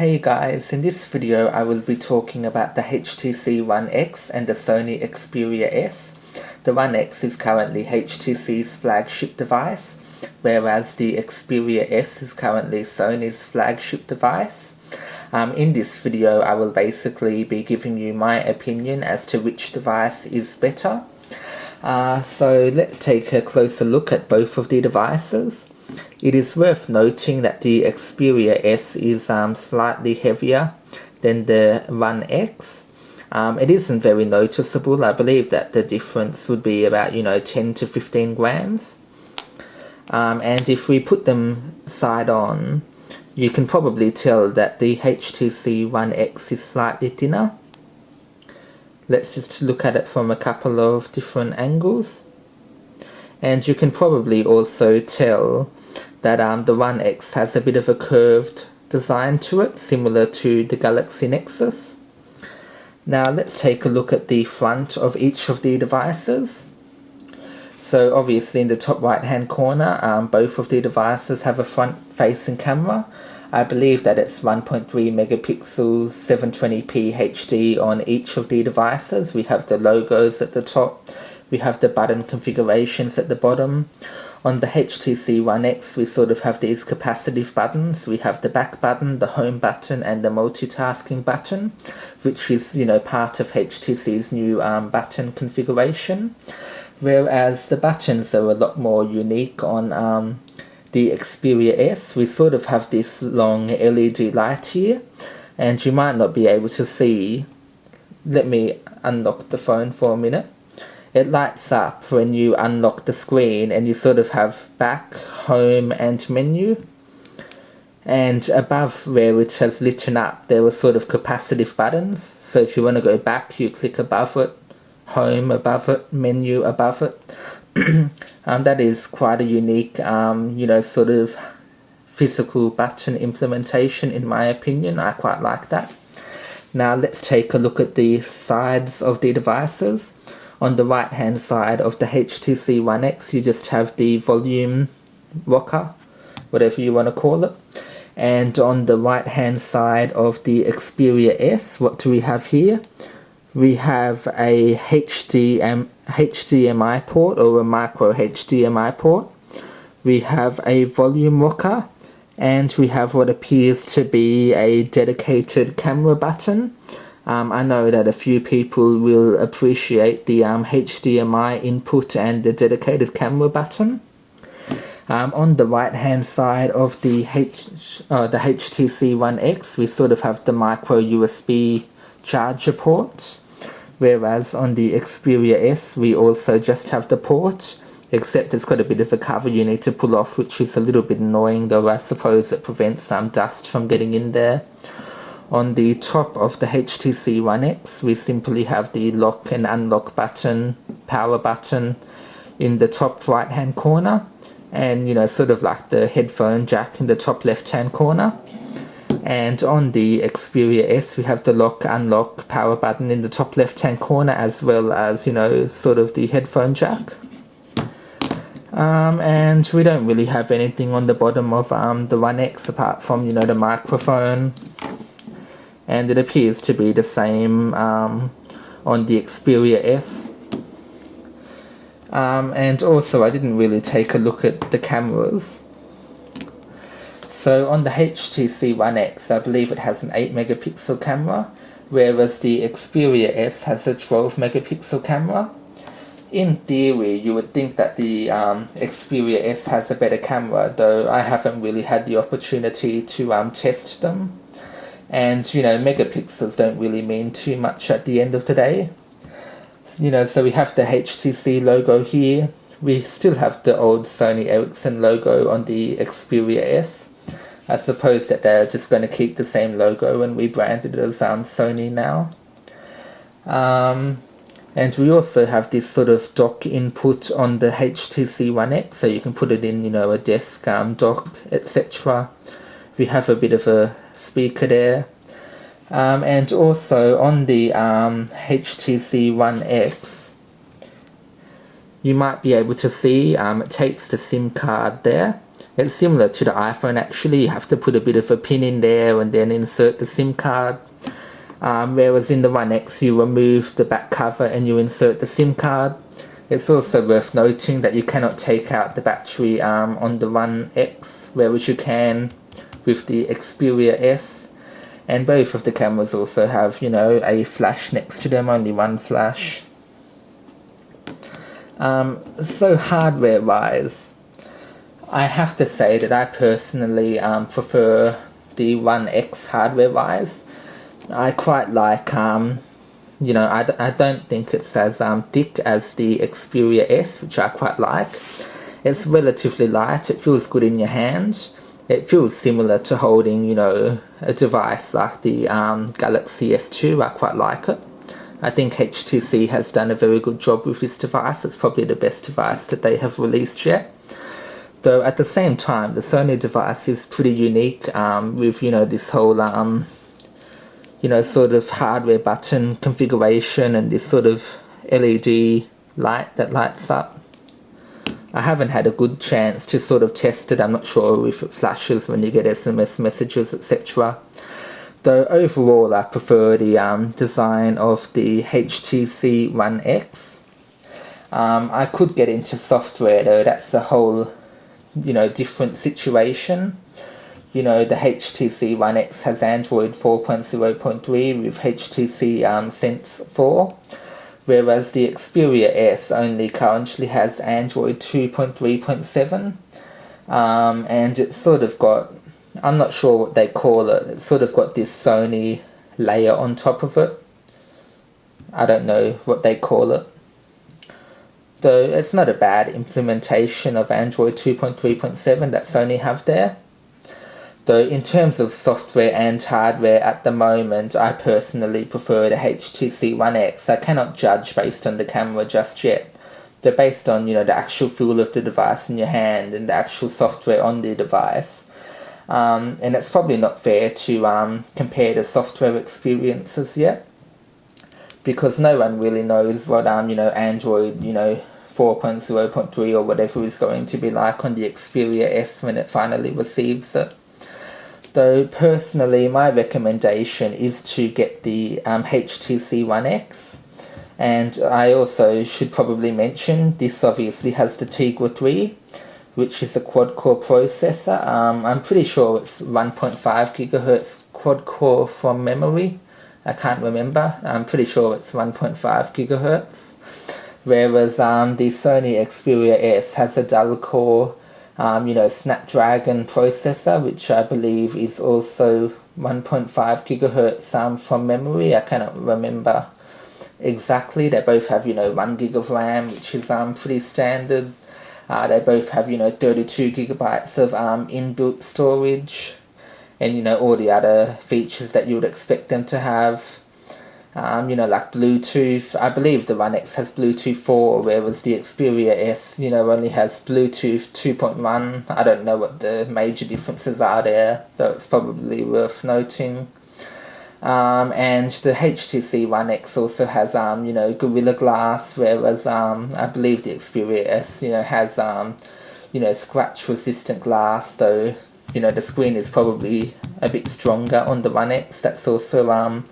Hey guys, in this video I will be talking about the HTC One X and the Sony Xperia S. The One X is currently HTC's flagship device, whereas the Xperia S is currently Sony's flagship device. In this video I will basically be giving you my opinion as to which device is better. So let's take a closer look at both of the devices. It is worth noting that the Xperia S is slightly heavier than the One X. It isn't very noticeable. I believe that the difference would be about 10 to 15 grams. And if we put them side on, you can probably tell that the HTC One X is slightly thinner. Let's just look at it from a couple of different angles. And you can probably also tell that the One X has a bit of a curved design to it, similar to the Galaxy Nexus. Now let's take a look at the front of each of the devices. So obviously in the top right hand corner, both of the devices have a front facing camera. I believe that it's 1.3 megapixels, 720p HD on each of the devices. We have the logos at the top, we have the button configurations at the bottom. On the HTC One X, we sort of have these capacitive buttons. We have the back button, the home button, and the multitasking button, which is, part of HTC's new button configuration. Whereas the buttons are a lot more unique on the Xperia S. We sort of have this long LED light here, and you might not be able to see. Let me unlock the phone for a minute. It lights up when you unlock the screen, and you sort of have back, home, and menu. And above where it has lit up, there were sort of capacitive buttons. So if you want to go back, you click above it, home above it, menu above it. That is quite a unique, sort of physical button implementation in my opinion. I quite like that. Now let's take a look at the sides of the devices. On the right hand side of the HTC One X, you just have the volume rocker, whatever you want to call it. And on the right hand side of the Xperia S, what do we have here? We have a HDMI port, or a micro HDMI port. We have a volume rocker, and we have what appears to be a dedicated camera button. I know that a few people will appreciate the HDMI input and the dedicated camera button. On the right hand side of the HTC One X, we sort of have the micro USB charger port, whereas on the Xperia S we also just have the port, except it's got a bit of a cover you need to pull off, which is a little bit annoying, though I suppose it prevents some dust from getting in there. On the top of the HTC One X, we simply have the lock and unlock button, power button in the top right hand corner, and sort of like the headphone jack in the top left hand corner. And on the Xperia S, we have the lock, unlock, power button in the top left hand corner, as well as sort of the headphone jack. And we don't really have anything on the bottom of the One X apart from the microphone. And it appears to be the same on the Xperia S. And also I didn't really take a look at the cameras. So on the HTC One X, I believe it has an 8 megapixel camera, whereas the Xperia S has a 12 megapixel camera. In theory, you would think that the Xperia S has a better camera, though I haven't really had the opportunity to test them. And megapixels don't really mean too much at the end of the day. So we have the HTC logo here. We still have the old Sony Ericsson logo on the Xperia S. I suppose that they're just going to keep the same logo and rebrand it as Sony now. And we also have this sort of dock input on the HTC One X, so you can put it in a desk dock, etc. We have a bit of a speaker there. And also on the HTC One X, you might be able to see it takes the SIM card there. It's similar to the iPhone actually. You have to put a bit of a pin in there and then insert the SIM card. Whereas in the One X you remove the back cover and you insert the SIM card. It's also worth noting that you cannot take out the battery on the One X, whereas you can with the Xperia S. And both of the cameras also have, a flash next to them, only one flash. So hardware wise, I have to say that I personally prefer the One X hardware wise. I quite like, I don't think it's as thick as the Xperia S, which I quite like. It's relatively light, it feels good in your hand. It feels similar to holding, a device like the Galaxy S2. I quite like it. I think HTC has done a very good job with this device. It's probably the best device that they have released yet. Though at the same time, the Sony device is pretty unique with, this whole, sort of hardware button configuration and this sort of LED light that lights up. I haven't had a good chance to sort of test it. I'm not sure if it flashes when you get SMS messages, etc. Though overall I prefer the design of the HTC One X. I could get into software though, that's a whole, different situation. The HTC One X has Android 4.0.3 with HTC Sense 4. Whereas the Xperia S only currently has Android 2.3.7, and it's sort of got, I'm not sure what they call it, it's sort of got this Sony layer on top of it. I don't know what they call it. Though it's not a bad implementation of Android 2.3.7 that Sony have there. Though in terms of software and hardware at the moment, I personally prefer the HTC One X. I cannot judge based on the camera just yet. They're based on, the actual feel of the device in your hand and the actual software on the device. And it's probably not fair to compare the software experiences yet, because no one really knows what, Android, 4.0.3 or whatever is going to be like on the Xperia S when it finally receives it. Though personally, my recommendation is to get the HTC One X. And I also should probably mention, this obviously has the Tegra 3, which is a quad-core processor. I'm pretty sure it's 1.5 gigahertz quad-core from memory. I can't remember. I'm pretty sure it's 1.5 gigahertz. Whereas the Sony Xperia S has a dual-core Snapdragon processor, which I believe is also 1.5 gigahertz from memory. I cannot remember exactly. They both have 1 gig of RAM, which is pretty standard. They both have 32 gigabytes of inbuilt storage, and all the other features that you would expect them to have. Like Bluetooth. I believe the One X has Bluetooth 4, whereas the Xperia S, only has Bluetooth 2.1. I don't know what the major differences are there, though it's probably worth noting. And the HTC One X also has, Gorilla Glass, whereas I believe the Xperia S, has, scratch-resistant glass, though, the screen is probably a bit stronger on the One X. That's also,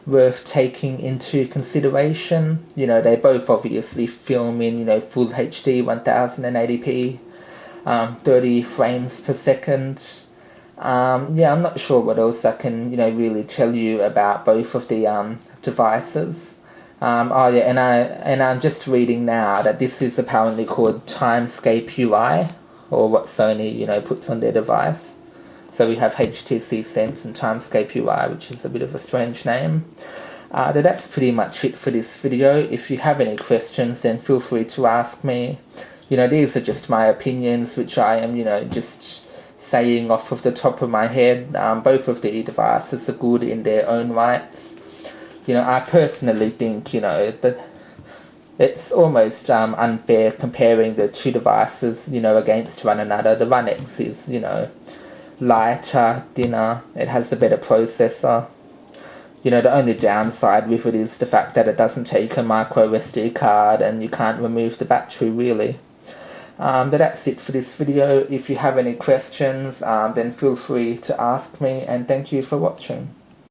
worth taking into consideration. They both obviously film in, full HD 1080p, 30 frames per second. I'm not sure what else I can, really tell you about both of the devices. And I'm just reading now that this is apparently called Timescape UI, or what Sony, puts on their device. So we have HTC Sense and Timescape UI, which is a bit of a strange name. That's pretty much it for this video. If you have any questions, then feel free to ask me. These are just my opinions, which I am, just saying off of the top of my head. Both of the devices are good in their own rights. I personally think, that it's almost unfair comparing the two devices, against one another. The One X is, lighter, thinner, it has a better processor. The only downside with it is the fact that it doesn't take a micro SD card and you can't remove the battery really. But that's it for this video. If you have any questions, then feel free to ask me, and thank you for watching.